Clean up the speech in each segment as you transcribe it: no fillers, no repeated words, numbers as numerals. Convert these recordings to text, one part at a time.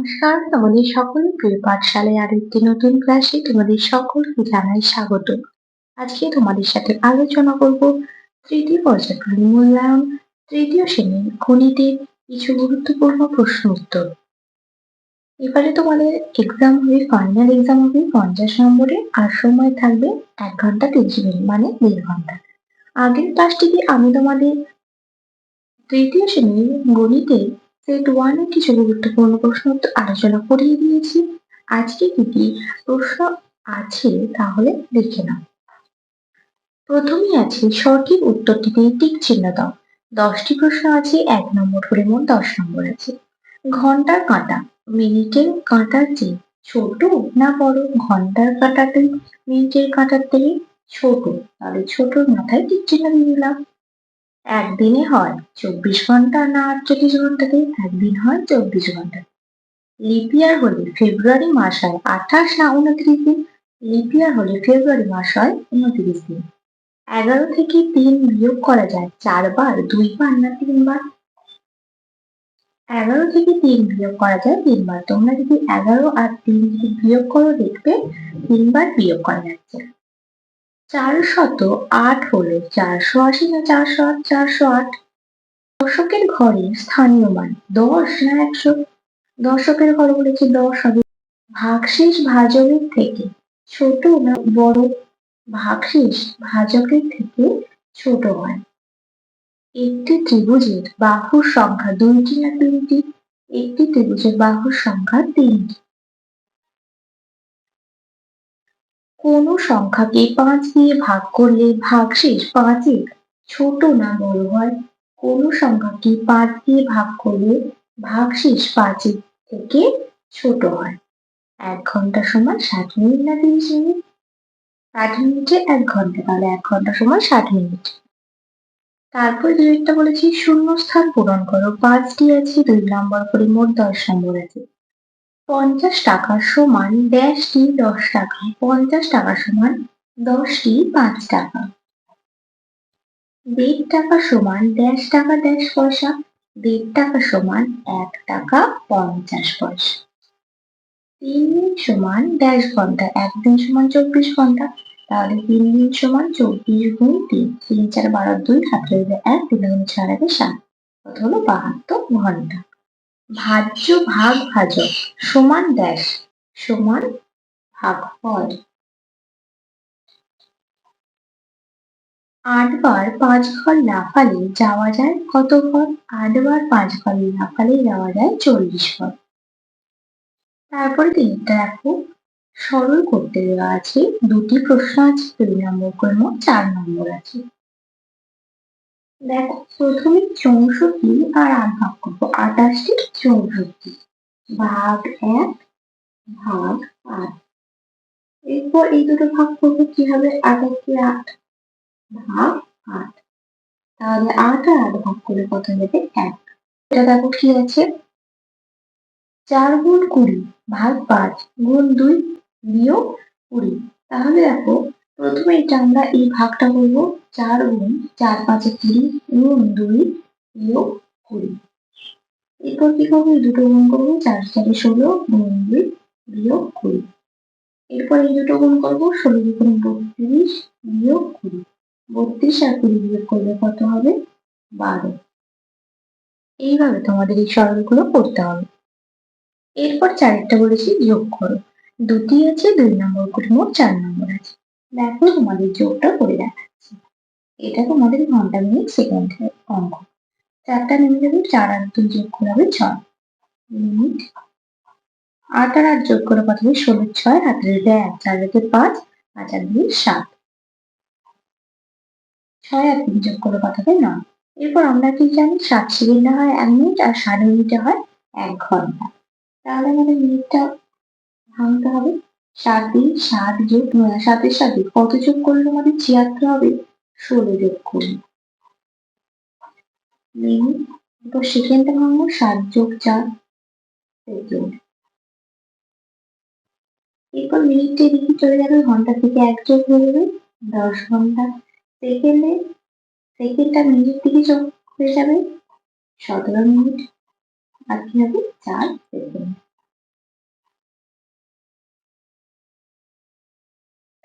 নমস্কার, তোমাদের সকলের প্রিয় পাঠশালায় আরো একটি নতুন ক্লাসে তোমাদের সকলকে জানাই স্বাগত। আজকে তোমাদের সাথে আলোচনা করব তৃতীয় পর্যায়ক্রমিক মূল্যায়ন তৃতীয় শ্রেণীর গণিতের কিছু গুরুত্বপূর্ণ প্রশ্ন উত্তর। এবারে তোমাদের এক্সাম হবে, ফাইনাল এক্সাম হবে 50 নম্বরে, আর সময় থাকবে 1 ঘন্টা 30 মিনিট, মানে 1.5 ঘন্টা। আগের ক্লাসটিতে আমি তোমাদের তৃতীয় শ্রেণীর গণিতের সেট 1 এর কিছু গুরুত্বপূর্ণ প্রশ্ন উত্তর আলোচনা করিয়ে দিয়েছি। আজকে কি কি প্রশ্ন আছে তাহলে দেখে নাও। প্রথমেই আছে সঠিক উত্তরটিতে টিক চিহ্ন দাও। 10টি প্রশ্ন আছে, 1 নম্বর করে মোট 10 নম্বর আছে। ঘন্টার কাঁটা মিনিটের কাঁটার চেয়ে ছোট না বড়? ঘন্টার কাঁটাতে মিনিটের কাঁটার থেকে ছোট, তাহলে ছোটর মাথায় টিক চিহ্ন দিয়ে দিলাম। একদিনে হয় 24 ঘন্টা না 48 ঘন্টাতে? একদিন হয় 24 ঘন্টা। লিপ ইয়ার হলে ফেব্রুয়ারি মাস হয় 28 না 29 দিন? লিপ ইয়ার হলে ফেব্রুয়ারি মাস হয় 29 দিন। 11 থেকে 3 বিয়োগ করা যায় 4 বার, 2 বার না 3 বার? 11 থেকে 3 বিয়োগ করা যায় 3 বার। তোমরা যদি 11 আর 3 যদি বিয়োগ করো দেখবে 3 বার বিয়োগ করা যাচ্ছে। 408 হলো 480 না 408? 408। দশকের ঘরে স্থানীয় মান 10 না 100? দশকের ঘর বলেছে 10 হবে। ভাগশেষ ভাজকের থেকে ছোট না বড়? ভাগশেষ ভাজকের থেকে ছোট হয়। একটি ত্রিভুজের বাহুর সংখ্যা 2টি না 3টি? একটি ত্রিভুজের বাহুর সংখ্যা 3টি। কোন সংখ্যাকে 5 দিয়ে ভাগ করলে ভাগশেষ 5 এর ছোট না বড় হয়? কোন সংখ্যাকে 5 দিয়ে ভাগ করলে ভাগশেষ 5 এর থেকে ছোট হয়? 1 ঘন্টা সমান 60 মিনিট না 30 মিনিট? 60 মিনিটে 1 ঘন্টা, তাহলে 1 ঘন্টা সমান 60 মিনিট। তারপর দুইটা বলেছি শূন্যস্থান পূরণ করো। 5টি আছে, 2 নম্বর করে মোট 10 নম্বর আছে। 50 টাকা সমান ড্যাশটি 10 টাকা। 50 টাকা সমান 10টি 5 টাকা। 1.5 টাকা সমান ড্যাশ টাকা ড্যাশ পয়সা। 1.5 টাকা সমান 1 টাকা 50 পয়সা। 3 দিন সমান ড্যাশ ঘন্টা। 1 দিন সমান 24 ঘন্টা, তাহলে 3 দিন সমান 24 গুণ 3। 3 4 12 2 হাত রইবে 1, 3 গুণ 4 আগে 7, কত হলো 72 ঘন্টা। ভাজ্য ভাগ ভাজক সমান ড্যাশ সমান ভাগফল। 8 বার 5 ঘর লাফালে যাওয়া যায় কত ঘর? 8 বার 5 ঘর লাফালে যাওয়া যায় 40 ঘর। তারপরে তিনটা দেখো সরল করতে দেওয়া আছে। 2টি প্রশ্ন আছে, 2 নম্বর করে মোট 4 নম্বর আছে। দেখো প্রথমে 64 আর 8 ভাগ করবো। 28 64 ভাগ 1 ভাগ 8। এরপর এই দুটো ভাগ করবো কি হবে? 8 কে 8 ভাগ 8। তাহলে 8 আর 8 ভাগ করলে কত হবে? 1। এটা দেখো কি আছে? 4 গুণ 20 ভাগ 5 গুণ 2 বিয়োগ 20। তাহলে দেখো প্রথমে এটা আমরা এই ভাগটা করবো। 4 গুণ 4 5 20 গুণ 2 বিয়োগ 20। এরপর কি করবো? এই দুটো গুণ করবো। 4 4 16 গুণ 2 বিয়োগ 20। এরপর এই দুটো গুণ করবো। 16 গুণ 32 বিয়োগ 20। 32 আর 20 বিয়োগ করলে কত হবে? 12। এইভাবে তোমাদের এই সরলগুলো করতে হবে। এরপর 4টা বলেছি যোগ করো। 2টি আছে, 2 নম্বর করে মোট 4 নম্বর আছে। দেখো তোমাদের যোগটা করে দেখাচ্ছি। এটা তোমাদের ঘন্টা মিনিট সেকেন্ডের অঙ্ক। 4টা নেমে যাবে, 4 আর 2 যোগ করে হবে 6 মিনিট। 8 আর 8 যোগ করে কত হবে? 16 6 হাতে রইবে 1, 4 রেখে 5, 5 আর 2 7। 6 আর 3 যোগ করে কত হবে? 9। এরপর আমরা কি জানি? 60 সেকেন্ডে হয় 1 মিনিট আর 60 মিনিটে হয় 1 ঘন্টা। তাহলে আমাদের মিনিটটা ভাঙতে হবে। 7 দিয়ে 7 যোগ 7 এর সাথে কত যোগ করলে আমাদের 76 হবে? 16 যোগ করলে মিনিট। এরপর সেকেন্ডটা ভাঙবো। 7 যোগ 4 সেকেন্ড। এরপর মিনিটটা এদিকে চলে যাবে, ঘন্টা থেকে 1 যোগ হয়ে যাবে 10 ঘন্টা। সেকেন্ডটা মিনিট থেকে যোগ হয়ে যাবে 17 মিনিট। আর কি হবে? 4 সেকেন্ড।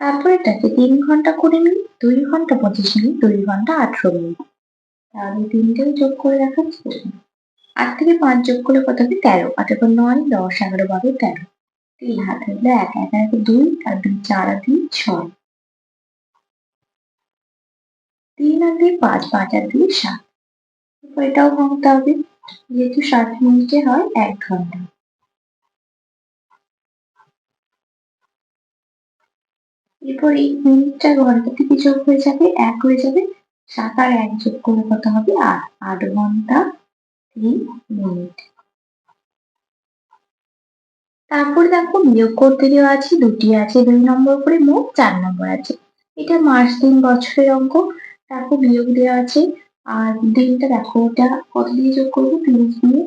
তারপর এটাকে 3 ঘন্টা 20 মিনিট, 2 ঘন্টা 25 মিনিট, 2 ঘন্টা 18 মিনিট। তাহলে তিনটেও যোগ করে দেখাচ্ছি। 8 থেকে 5 যোগ করলে কত হবে? 13। 8 এর পর 9, 10, 11, 12, 13। 3 হাতে হলে 1, 1 আর 2, আর 2 4 আর 3 6। 3 আর 2 5, 5 আর 2 7। এরপর এটাও ভাঙতে হবে, যেহেতু 60 মিনিটে হয় 1 ঘন্টা। এরপর এই মিনিটটা ঘন্টা থেকে যোগ হয়ে যাবে, 1 হয়ে যাবে। 7 আর 1 যোগ করলে কত হবে? 8। 8 ঘন্টা 3 মিনিট। তারপর দেখো বিয়োগ করতে দেওয়া আছে, দুটি আছে 2 নম্বর করে, মোট 4 নম্বর আছে। এটা মাস, দিন, বছরের অঙ্ক। তারপর বিয়োগ দেওয়া আছে, আর দিনটা দেখো ওটা কত দিয়ে যোগ করবো? 30 দিয়ে।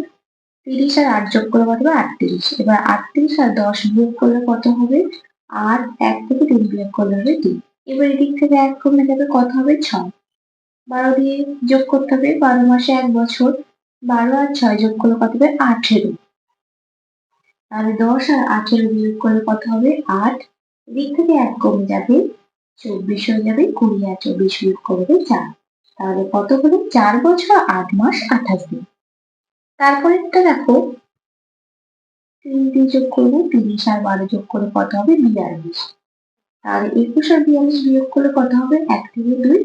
30 আর 8 যোগ করলে কত হবে? 38। এবার 38 আর 10 বিয়োগ করলে কত হবে? 8, 1 থেকে 3 বিয়োগ করলে হবে 3। এবার এদিক থেকে 1 কমে যাবে, কত হবে? 6। 12 দিয়ে যোগ করতে হবে, 12 মাসে 1 বছর। 12 আর 6 যোগ করলে কত হবে? 18। তাহলে 10 আর 18 বিয়োগ করলে কত হবে? 8। এদিক থেকে 1 কমে যাবে, 24 হয়ে যাবে। 20 আর 24 বিয়োগ করবে 4। তাহলে কত হলো? 4 বছর 8 মাস 28 দিন। তারপরেরটা দেখো, 3 দিয়ে যোগ করবো, 30 আর 12 যোগ করে কত হবে? 42। তাহলে 21 আর 42 বিয়োগ করলে কত হবে? 1 থেকে 2,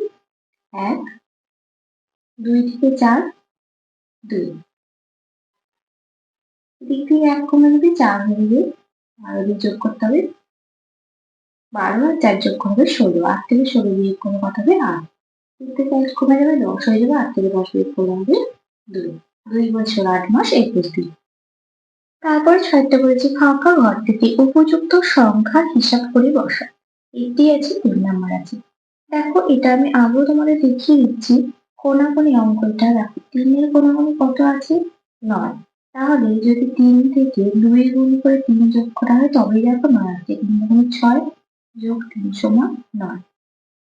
1, 2 থেকে 4, 2। এদিক থেকে 1 কমে যাবে, 4 হয়ে যাবে। আর ওদিক যোগ করতে হবে 12 আর 4 যোগ করবে 16। 8 থেকে 16 বিয়োগ করলে কত হবে? 8। 2 থেকে 1 কমে যাবে, 10 হয়ে যাবে। 8 থেকে 10 বিয়োগ করলে হবে 2। 2 বছর 8 মাস 21 দিন। তারপর 6টা বলেছে, ফাঁকা ঘর থেকে উপযুক্ত সংখ্যার হিসাব করে বসা। একটি আছে, 3 নাম্বার আছে। দেখো এটা আমি আগে তোমাদের দেখিয়ে দিচ্ছি। কোনাকুনি অঙ্ক এটা দেখো, 3 এর কোনাকুনি কত আছে? 9। তাহলে যদি 3 থেকে 2 গুণ করে 3 যোগ করা হয় তবেই দেখো 9 আসছে। 3 গুণ 6 যোগ 3 সমান 9।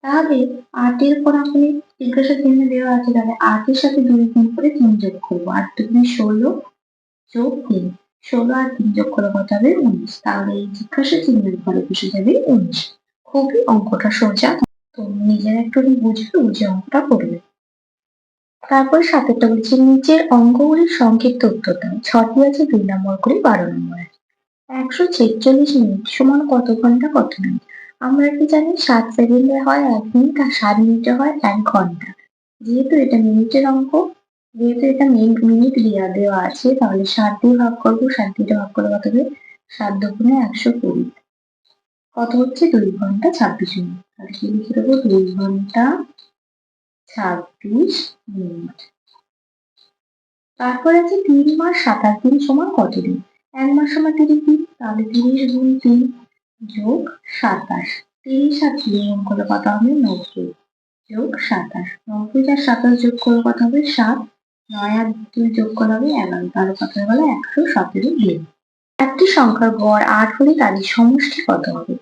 তাহলে 8 এর কোনাকুনি জিজ্ঞাসা চিহ্ন দেওয়া আছে, তাহলে 8 এর সাথে 2 গুণ করে 3 যোগ করবো। 8 দুগুণে 16 যোগ 3। 16 আর 3 যোগ করে কত হবে? 19। তাহলে এই জিজ্ঞাসা চিহ্নের ফলে বসে যাবে 19। খুবই অঙ্কটা সোজা, তো নিজেরা একটু বুঝে অঙ্কটা করবে। তারপর 7টা বলছে, নিচের অঙ্কগুলির সংক্ষিপ্ত উত্তর দাও। 6টি আছে 2 নম্বর করে, 12 নম্বর আছে। 146 মিনিট সমান কত ঘন্টা কত মিনিট? আমরা কি জানি? 7 সেকেন্ডে হয় 1 মিনিট, আর 7 মিনিটে হয় 1 ঘন্টা। যেহেতু এটা মিনিটের অঙ্ক, যেহেতু এটা মিনিট দেওয়া আছে, তাহলে 7 দিয়ে ভাগ করবো। 7 দিয়ে ভাগ করলে কত হবে? 7 দুগুণে 120। কত হচ্ছে? 2 ঘন্টা 26 মিনিট। তাহলে কি লিখে দেবো? 2 ঘন্টা 26 মিনিট। তারপর আছে 3 মাস 27 দিন সমান কত দিন? 1 মাস সমান 30 দিন। তাহলে 30 গুণ 3 যোগ 27। 30 আর 3 গুণ করলে কত হবে? 90 যোগ 27। 90 আর 27 যোগ করলে কত হবে? 7। 9 আর 2 যোগ করলে হবে 11। তাহলে কত হয়ে গেল? 117 দিন। চারটি সংখ্যার গড় 8 হলে তাদের সমষ্টি কত হবে?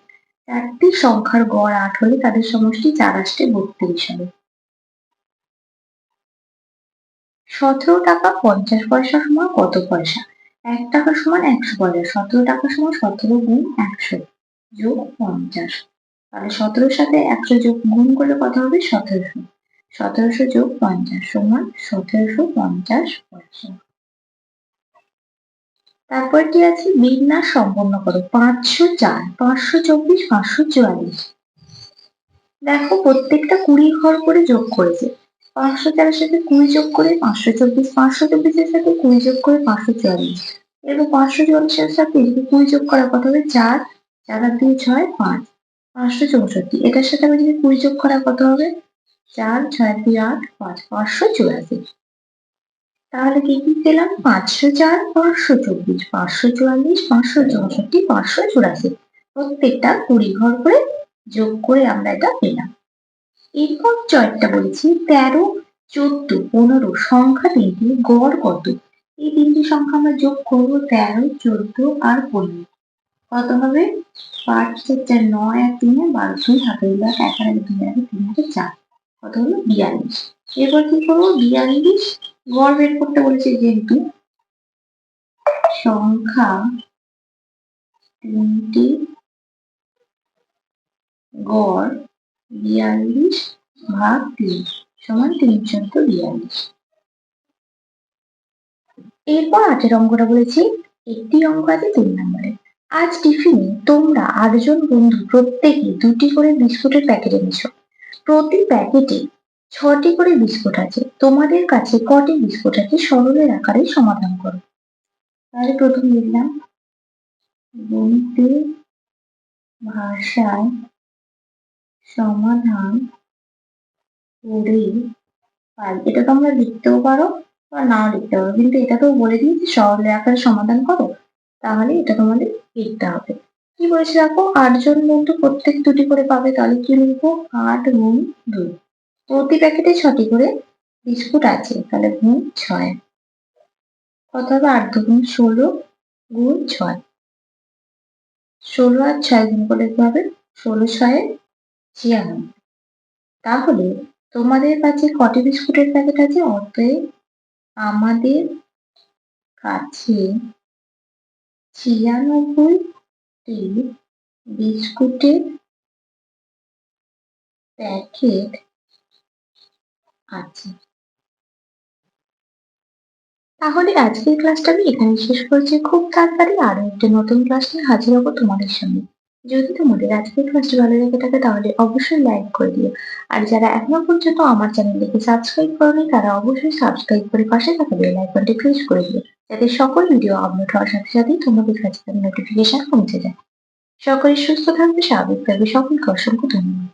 চারটি সংখ্যার গড় 8 হলে তাদের সমষ্টি 4 8 32 হবে। 17 টাকা 50 পয়সা সমান কত পয়সা? 1 টাকা সমান 100 পয়সা। 17 টাকা সমান 17 গুণ 100 যোগ 50। তাহলে 17 সাথে 100 যোগ গুণ করলে কত হবে? 1700। 1700 যোগ 50 সমান 1750 পয়সা। তারপরটি আছে, বিন্যাস সম্পন্ন করো। 504, 524, 544। দেখো প্রত্যেকটা 20 ঘর করে যোগ করেছে। 504 এর সাথে 20 যোগ করে 524, 524 এর সাথে 20 যোগ করে 544। এরপর 544 এর সাথে 20 যোগ করা কত হবে? 4, 4 আর 2 6, 5, 564। এটার সাথে আবার যদি 20 যোগ করা কত হবে? 4, 6 আর 2 8, 5, 584। তাহলে কি কি পেলাম? 504, 524, 544, 564, 584। প্রত্যেকটা 20 ঘর করে যোগ করে আমরা এটা পেলাম। এরপর 4টা বলেছি, 13, 14, 15 সংখ্যা তিনটি গড় কত? এই তিনটি সংখ্যা আমরা যোগ করবো, 13, 14 আর 15। কত হবে? 5, 4, 4, 9 আর 3 12, 2 হাতে 1 আর 2 আর 3 হাতে 4। কত হলো? 42। এরপর কি করবো? 42 গড় বের করতে বলেছে, যেহেতু সংখ্যা তিনটি গড় 42/3 সমান 3×42। এরপর 8 অঙ্কটা বলেছি, একটি অঙ্ক আছে 3 নম্বরে। আজ টিফিনে তোমরা 8 জন বন্ধু প্রত্যেকে 2টি করে বিস্কুটের প্যাকেট এনেছো। প্রতি প্যাকেটে 6টি করে বিস্কুট আছে। তোমাদের কাছে কটি বিস্কুট আছে সরলের আকারে সমাধান করো। তাহলে প্রথম লিখলাম গণিতের ভাষায় সমাধান করে পাই। এটা তোমরা লিখতেও পারো বা নাও লিখতে পারো, কিন্তু এটাতেও বলে দিয়েছি সরল আকারে সমাধান করো, তাহলে এটা তোমাদের লিখতে হবে। কি বলেছে দেখো, 8 জন বন্ধু প্রত্যেক 2টি করে পাবে, তাহলে কি লিখবো 8 গুণ 2। প্রতি প্যাকেটে 6টি করে বিস্কুট আছে, তাহলে গুণ 6। কত হবে 8 2 16 গুণ 6। 16 আর 6 গুণ করলে কি হবে 16 6 96। তাহলে তোমাদের কাছে কটি বিস্কুটের প্যাকেট আছে? অতএব আমাদের কাছে 96টি বিস্কুটের প্যাকেট আছে। তাহলে আজকের ক্লাসটা আমি এখানে শেষ করছি। খুব তাড়াতাড়ি আরো একটি নতুন ক্লাস নিয়ে হাজির হবো তোমাদের সামনে। যদি তোমাদের আজকের ক্লাসটি ভালো লেগে থাকে তাহলে অবশ্যই লাইক করে দিও। আর যারা এখনো পর্যন্ত আমার চ্যানেলটিকে সাবস্ক্রাইব করোনি তারা অবশ্যই সাবস্ক্রাইব করে পাশে থাকা বেল আইকনটি প্রেস করে দিও, যাতে সকল ভিডিও আপলোড হওয়ার সাথে সাথেই তোমাদের কাছে তার নোটিফিকেশন পৌঁছে যায়। সকলে সুস্থ থাকবে, স্বাভাবিক থাকবে। সকলকে অসংখ্য ধন্যবাদ।